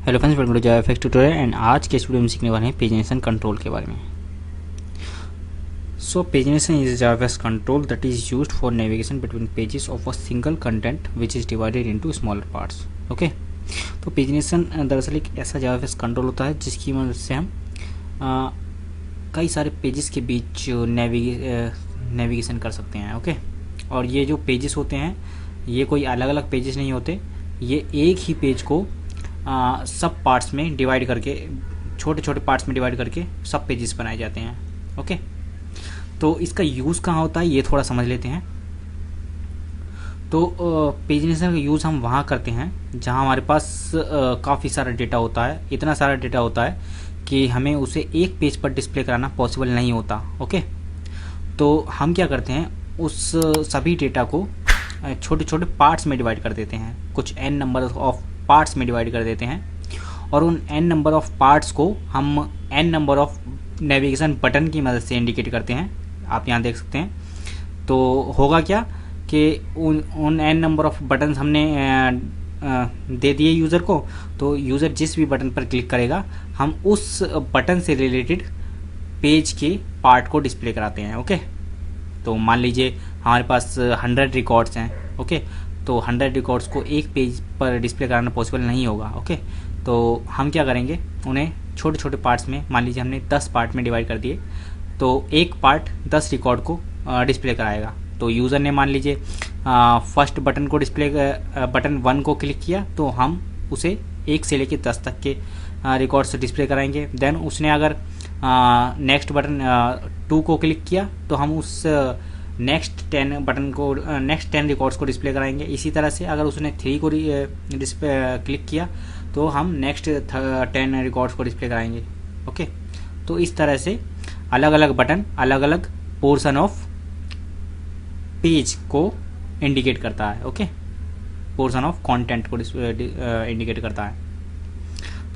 Hello friends, welcome to JavaFX tutorial. And आज के studio में सीखने वाले हैं पेजिनेशन कंट्रोल के बारे में। So pagination is JavaFX control that is used for navigation between pages of a single content which is divided into smaller parts. Okay, तो पेजिनेशन दरअसल एक ऐसा जावाफेक्स कंट्रोल होता है जिसकी मदद से हम कई सारे पेजेस के बीच नेविगेशन कर सकते हैं। ओके, और ये जो पेजेस होते हैं ये कोई अलग अलग पेजेस नहीं होते, ये एक ही पेज को सब पार्ट्स में डिवाइड करके, छोटे छोटे पार्ट्स में डिवाइड करके सब पेजेस बनाए जाते हैं। ओके, तो इसका यूज़ कहाँ होता है ये थोड़ा समझ लेते हैं। तो पेजिनेशन का यूज़ हम वहाँ करते हैं जहाँ हमारे पास काफ़ी सारा डेटा होता है, इतना सारा डेटा होता है कि हमें उसे एक पेज पर डिस्प्ले कराना पॉसिबल नहीं होता। ओके, तो हम क्या करते हैं, उस सभी डेटा को छोटे छोटे पार्ट्स में डिवाइड कर देते हैं, कुछ n नंबर ऑफ पार्ट्स में डिवाइड कर देते हैं, और उन n नंबर ऑफ पार्ट्स को हम n number of navigation button की मदद से इंडिकेट करते हैं। आप यहाँ देख सकते हैं। तो होगा क्या कि उन n नंबर ऑफ बटन हमने दे दिए यूज़र को, तो यूज़र जिस भी बटन पर क्लिक करेगा हम उस बटन से रिलेटेड पेज के पार्ट को डिस्प्ले कराते हैं। ओके, तो मान लीजिए हमारे पास 100 रिकॉर्ड्स हैं। ओके, तो 100 रिकॉर्ड्स को एक पेज पर डिस्प्ले कराना पॉसिबल नहीं होगा। ओके, तो हम क्या करेंगे, उन्हें छोटे छोटे पार्ट्स में, मान लीजिए हमने 10 पार्ट में डिवाइड कर दिए, तो एक पार्ट 10 रिकॉर्ड को डिस्प्ले कराएगा। तो यूज़र ने मान लीजिए फर्स्ट बटन को डिस्प्ले, बटन 1 को क्लिक किया, तो हम उसे 1 से लेकर 10 तक के रिकॉर्ड्स डिस्प्ले कराएंगे। देन उसने अगर नेक्स्ट बटन 2 को क्लिक किया, तो हम उस नेक्स्ट 10 बटन को, नेक्स्ट 10 रिकॉर्ड्स को डिस्प्ले कराएंगे। इसी तरह से अगर उसने 3 को क्लिक किया, तो हम नेक्स्ट 10 रिकॉर्ड्स को डिस्प्ले कराएंगे। ओके, तो इस तरह से अलग अलग बटन अलग अलग पोर्शन ऑफ पेज को इंडिकेट करता है। ओके, पोर्शन ऑफ कंटेंट को इंडिकेट करता है।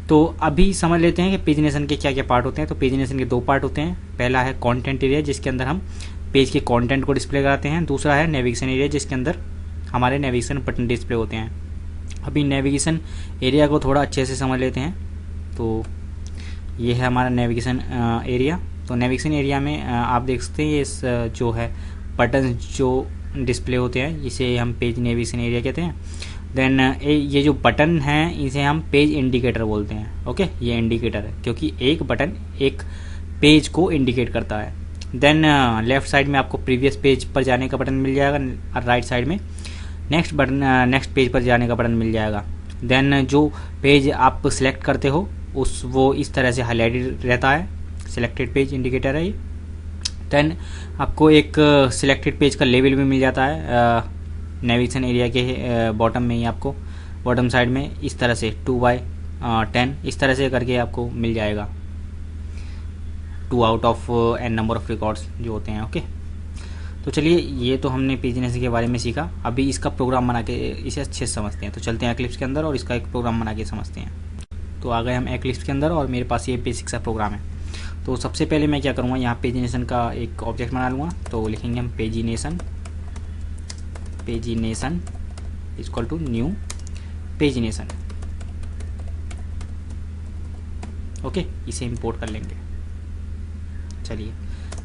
तो अभी समझ लेते हैं कि पेजिनेशन के क्या क्या पार्ट होते हैं। तो पेजिनेशन के 2 पार्ट होते हैं। पहला है कंटेंट एरिया, जिसके अंदर हम पेज के कंटेंट को डिस्प्ले कराते हैं। दूसरा है नेविगेशन एरिया, जिसके अंदर हमारे नेविगेशन बटन डिस्प्ले होते हैं। अभी नेविगेशन एरिया को थोड़ा अच्छे से समझ लेते हैं। तो ये है हमारा नेविगेशन एरिया। तो नेविगेशन एरिया में आप देख सकते हैं, ये जो है बटन जो डिस्प्ले होते हैं, इसे हम पेज नेविगेशन एरिया कहते हैं। देन ये जो बटन हैं इसे हम पेज इंडिकेटर बोलते हैं। ओके, ये इंडिकेटर है क्योंकि एक बटन एक पेज को इंडिकेट करता है। देन लेफ्ट साइड में आपको प्रीवियस पेज पर जाने का बटन मिल जाएगा, राइट साइड में नेक्स्ट बटन, नेक्स्ट पेज पर जाने का बटन मिल जाएगा। देन जो पेज आप सिलेक्ट करते हो वो इस तरह से हाईलाइटेड रहता है, सिलेक्टेड पेज इंडिकेटर है ये। देन आपको एक सिलेक्टेड पेज का लेबल भी मिल जाता है नेविगेशन एरिया के बॉटम में ही, आपको बॉटम साइड में इस तरह से 2/10 इस तरह से करके आपको मिल जाएगा, 2 out of n number of records जो होते हैं। ओके, तो चलिए, ये तो हमने पेजिनेशन के बारे में सीखा। अभी इसका प्रोग्राम बना के इसे अच्छे से समझते हैं। तो चलते हैं एक्लिप्स के अंदर और इसका एक प्रोग्राम बना के समझते हैं। तो आ गए हम एक्लिप्स के अंदर और मेरे पास ये बेसिक सा प्रोग्राम है। तो सबसे पहले मैं क्या करूँगा, यहाँ पेजिनेशन का एक ऑब्जेक्ट बना लूँगा। तो लिखेंगे हम pagination equal to new pagination. Okay, इसे इंपोर्ट कर लेंगे। चलिए,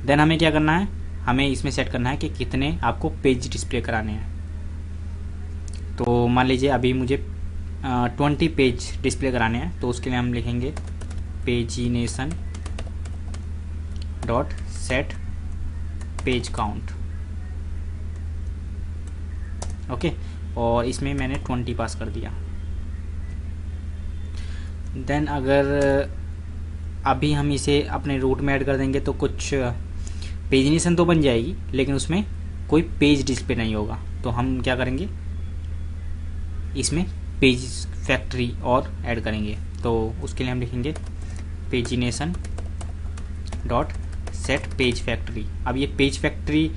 देन हमें क्या करना है, हमें इसमें सेट करना है कि कितने आपको पेज डिस्प्ले कराने हैं। तो मान लीजिए अभी मुझे 20 पेज डिस्प्ले कराने हैं। तो उसके लिए हम लिखेंगे pagination dot set page count. Okay, और इसमें मैंने 20 पास कर दिया। देन अगर अभी हम इसे अपने रूट में ऐड कर देंगे तो कुछ पेजिनेशन तो बन जाएगी, लेकिन उसमें कोई पेज डिस्प्ले नहीं होगा। तो हम क्या करेंगे, इसमें पेज फैक्ट्री और ऐड करेंगे। तो उसके लिए हम लिखेंगे pagination dot set page factory. अब ये पेज फैक्ट्री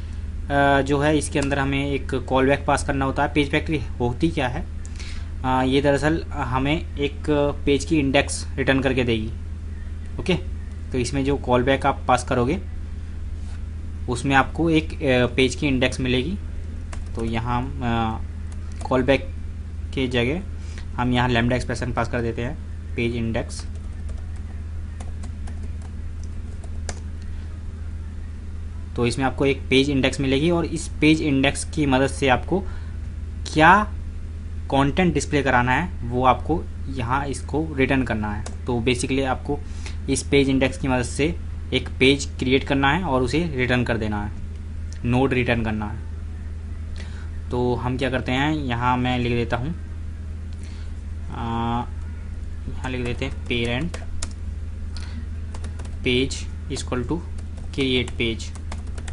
जो है, इसके अंदर हमें एक कॉल बैक पास करना होता है। पेज फैक्ट्री होती क्या है, ये दरअसल हमें एक पेज की इंडेक्स रिटर्न करके देगी। ओके, तो इसमें जो कॉल बैक आप पास करोगे उसमें आपको एक पेज की इंडेक्स मिलेगी। तो यहाँ कॉल बैक के जगह हम यहाँ लैम्डा एक्सप्रेशन पास कर देते हैं, पेज इंडेक्स। तो इसमें आपको एक पेज इंडेक्स मिलेगी और इस पेज इंडेक्स की मदद से आपको क्या कंटेंट डिस्प्ले कराना है वो आपको यहाँ इसको रिटर्न करना है। तो बेसिकली आपको इस पेज इंडेक्स की मदद से एक पेज क्रिएट करना है और उसे रिटर्न कर देना है, नोड रिटर्न करना है। तो हम क्या करते हैं, यहाँ मैं लिख देता हूँ, यहाँ लिख देते हैं parent page equal to create page.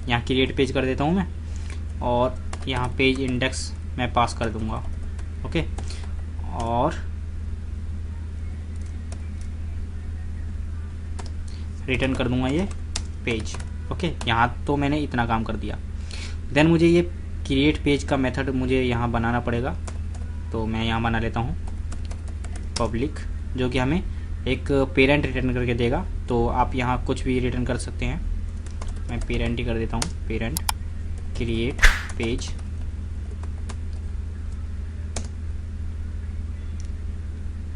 यहाँ क्रिएट पेज कर देता हूँ मैं और यहाँ पेज इंडेक्स मैं पास कर दूँगा। ओके, और रिटर्न कर दूँगा ये पेज। ओके, यहाँ तो मैंने इतना काम कर दिया। देन मुझे ये क्रिएट पेज का मेथड मुझे यहाँ बनाना पड़ेगा। तो मैं यहाँ बना लेता हूँ पब्लिक, जो कि हमें एक पेरेंट रिटर्न करके देगा। तो आप यहाँ कुछ भी रिटर्न कर सकते हैं, मैं पेरेंट ही कर देता हूँ, पेरेंट क्रिएट पेज।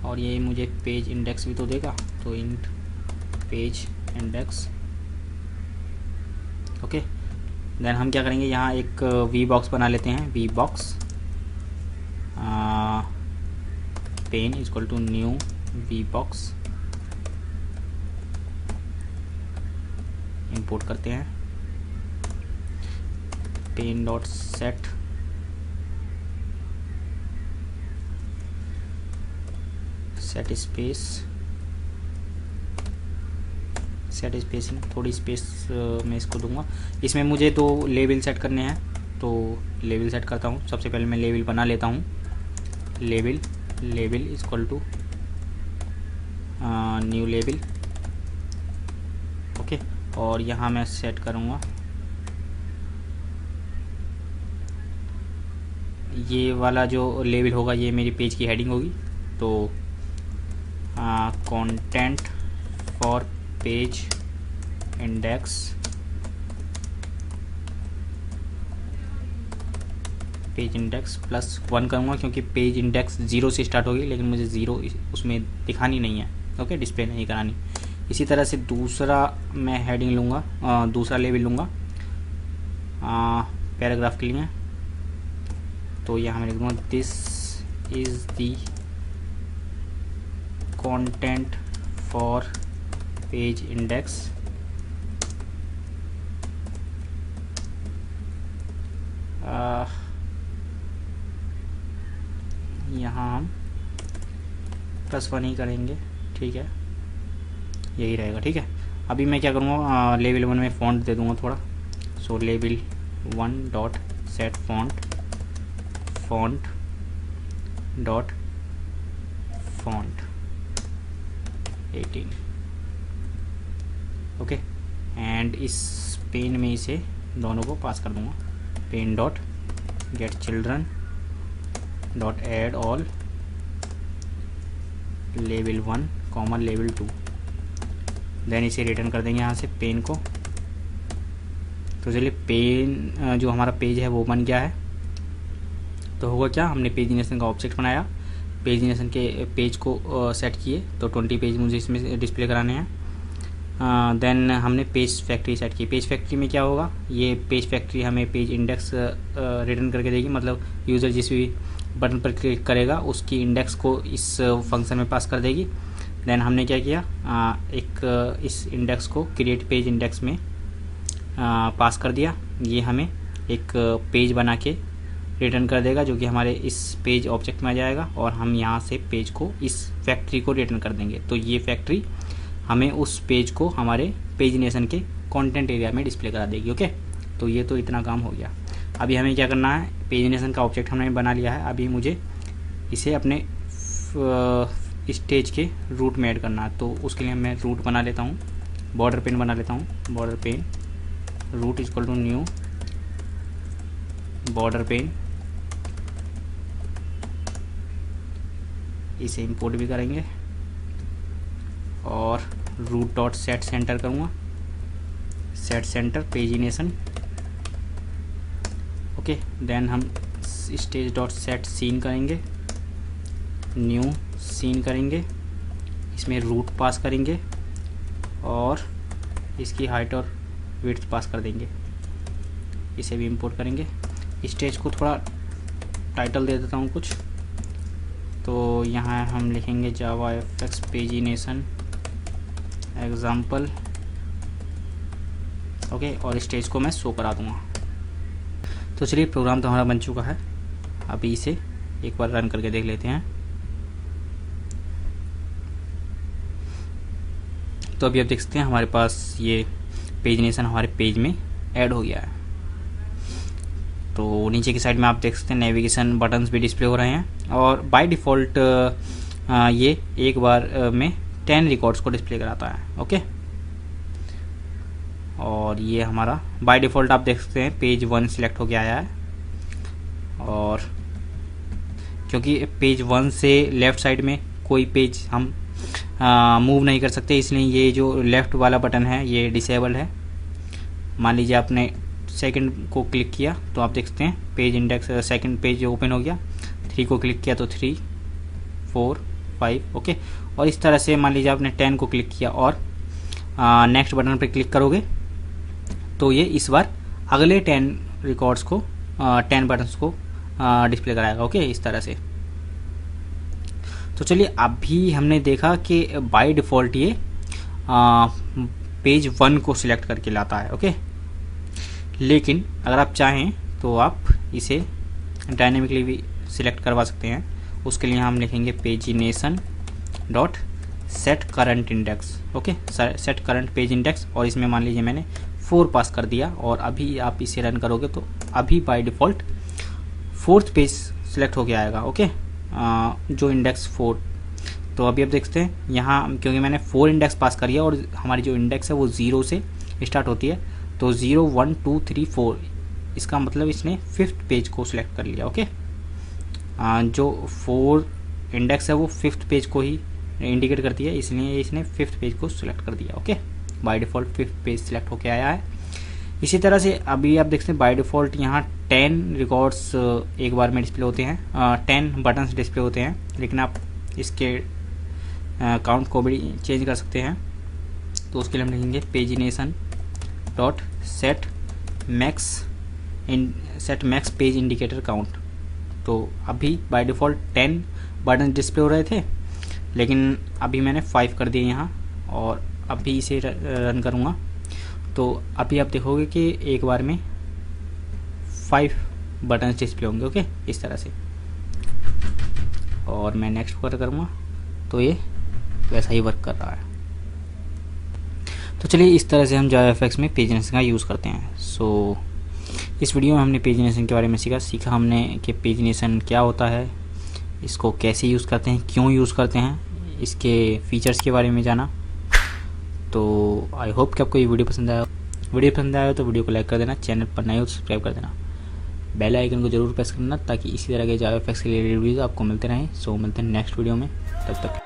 और ये मुझे पेज इंडेक्स भी तो देगा, तो int page index. Okay, then हम क्या करेंगे, यहाँ एक वी बॉक्स बना लेते हैं, V box pane equal to new V box, import करते हैं pane dot set set space, set spacing, थोड़ी स्पेस मैं इसको दूंगा। इसमें मुझे तो लेवल सेट करने हैं, तो लेवल सेट करता हूँ। सबसे पहले मैं लेवल बना लेता हूँ, level equal to new level. Okay, और यहाँ मैं सेट करूँगा ये वाला जो लेवल होगा ये मेरी पेज की हेडिंग होगी। तो कंटेंट फॉर पेज इंडेक्स +1 करूँगा, क्योंकि पेज इंडेक्स 0 से स्टार्ट होगी, लेकिन मुझे 0 उसमें दिखानी नहीं है। ओके, डिस्प्ले नहीं करानी। इसी तरह से दूसरा मैं हेडिंग लूँगा, दूसरा लेवल लूँगा पैराग्राफ के लिए। तो यहाँ मैं लिख दूँगा this is the content for page index यहाँ हम +1 ही करेंगे, ठीक है, यही रहेगा। ठीक है, अभी मैं क्या करूँगा, लेवल 1 में फ़ॉन्ट दे दूँगा थोड़ा। सो लेवल 1 dot set font dot font 18। Okay, and इस पेन में इसे दोनों को पास कर दूँगा, pane dot get children dot add all लेवल 1 कॉमा लेवल 2। देन इसे रिटर्न कर देंगे यहाँ से पेन को। तो चलिए पेन जो हमारा पेज है वो बन गया है। तो होगा क्या, हमने पेज नेशन का ऑब्जेक्ट बनाया, पेज नेशन के पेज को सेट किए, तो 20 पेज मुझे इसमें डिस्प्ले कराने हैं। देन हमने पेज फैक्ट्री सेट की। पेज फैक्ट्री में क्या होगा, ये पेज फैक्ट्री हमें पेज इंडेक्स रिटर्न करके देगी, मतलब यूज़र जिस भी बटन पर क्लिक करेगा उसकी इंडेक्स को इस फंक्शन में पास कर देगी। देन हमने क्या किया, एक इस इंडेक्स को क्रिएट पेज इंडेक्स में पास कर दिया। ये हमें एक पेज बना के रिटर्न कर देगा, जो कि हमारे इस पेज ऑब्जेक्ट में आ जाएगा, और हम यहाँ से पेज को इस फैक्ट्री को रिटर्न कर देंगे। तो ये फैक्ट्री हमें उस पेज को हमारे पेज नेशन के कंटेंट एरिया में डिस्प्ले करा देगी। ओके, तो ये तो इतना काम हो गया। अभी हमें क्या करना है, पेज नेशन का ऑब्जेक्ट हमने बना लिया है, अभी मुझे इसे अपने स्टेज के रूट में ऐड करना है। तो उसके लिए मैं रूट बना लेता हूँ, बॉर्डर पेन बना लेता हूँ, border pen root equal to new border pen. इसे इंपोर्ट भी करेंगे और रूट डॉट सेट सेंटर करूँगा, set center pagination. Okay, then हम स्टेज डॉट सेट सीन करेंगे, न्यू सीन करेंगे, इसमें रूट पास करेंगे और इसकी हाइट और विड्थ पास कर देंगे। इसे भी इंपोर्ट करेंगे। स्टेज को थोड़ा टाइटल दे देता हूँ कुछ, तो यहाँ हम लिखेंगे जावा एफएक्स पेजिनेशन एग्जाम्पल, ओके, और स्टेज को मैं शो करा दूँगा। तो चलिए प्रोग्राम तो हमारा बन चुका है, अभी इसे एक बार रन करके देख लेते हैं। तो अभी आप देख सकते हैं हमारे पास ये पेजिनेशन हमारे पेज में ऐड हो गया है। तो नीचे की साइड में आप देख सकते हैं नेविगेशन बटन्स भी डिस्प्ले हो रहे हैं, और बाय डिफ़ॉल्ट ये एक बार में 10 रिकॉर्ड्स को डिस्प्ले कराता है, ओके। और ये हमारा बाय डिफ़ॉल्ट आप देख सकते हैं पेज 1 सिलेक्ट हो गया है, और क्योंकि पेज 1 से लेफ़्ट साइड में कोई पेज हम मूव नहीं कर सकते, इसलिए ये जो लेफ़्ट वाला बटन है ये डिसेबल है। मान लीजिए आपने सेकंड को क्लिक किया तो आप देख सकते हैं page index second page open हो गया। 3 को क्लिक किया तो 3, 4, 5, ओके। और इस तरह से मान लीजिए आपने 10 को क्लिक किया और नेक्स्ट बटन पर क्लिक करोगे तो ये इस बार अगले 10 रिकॉर्ड्स को 10 बटन्स को डिस्प्ले कराएगा, ओके, इस तरह से। तो चलिए अभी हमने देखा कि बाय डिफ़ॉल्ट ये पेज 1 को सिलेक्ट करके लाता है, ओके। लेकिन अगर आप चाहें तो आप इसे डायनेमिकली भी सिलेक्ट करवा सकते हैं। उसके लिए हम लिखेंगे pagination dot set current index, okay, set current page index, और इसमें मान लीजिए मैंने 4 पास कर दिया, और अभी आप इसे रन करोगे तो अभी by default 4th page select होके आएगा, ओके, जो इंडेक्स 4। तो अभी आप देखते हैं यहाँ क्योंकि मैंने 4 इंडेक्स पास कर दिया और हमारी जो इंडेक्स है वो 0 से स्टार्ट होती है, तो 0, 1, 2, 3, 4, इसका मतलब इसने 5th पेज को सिलेक्ट कर लिया, ओके। जो 4 इंडेक्स है वो 5th पेज को ही इंडिकेट करती है, इसलिए इसने 5th पेज को सिलेक्ट कर दिया, okay. By default 5th page select होके आया है। इसी तरह से अभी आप देखते हैं बाय डिफ़ॉल्ट यहाँ 10 रिकॉर्ड्स एक बार में डिस्प्ले होते हैं, 10 बटन्स डिस्प्ले होते हैं, लेकिन आप इसके काउंट को भी चेंज कर सकते हैं। तो उसके लिए हम लिखेंगे pagination dot set max page indicator count. तो अभी बाय डिफ़ॉल्ट 10 बटन डिस्प्ले हो रहे थे, लेकिन अभी मैंने 5 कर दिए यहाँ, और अभी इसे रन करूँगा तो अभी आप देखोगे कि एक बार में 5 बटन डिस्प्ले होंगे, ओके, इस तरह से। और मैं नेक्स्ट पर करूँगा तो ये वैसा ही वर्क कर रहा है। तो चलिए इस तरह से हम जावा एफएक्स में पेजिनेशन का यूज़ करते हैं। सो इस वीडियो में हमने पेजिनेशन के बारे में सीखा हमने कि पेजिनेशन क्या होता है, इसको कैसे यूज़ करते हैं, क्यों यूज़ करते हैं, इसके फीचर्स के बारे में जाना। तो आई होप कि आपको ये वीडियो पसंद आया। तो वीडियो को लाइक कर देना, चैनल पर नए हो तो सब्सक्राइब कर देना, बेल आइकन को जरूर प्रेस करना ताकि इसी तरह के जावा एफएक्स के लिए रिव्यूज़ आपको मिलते रहें। सो मिलते हैं नेक्स्ट वीडियो में, तब तक।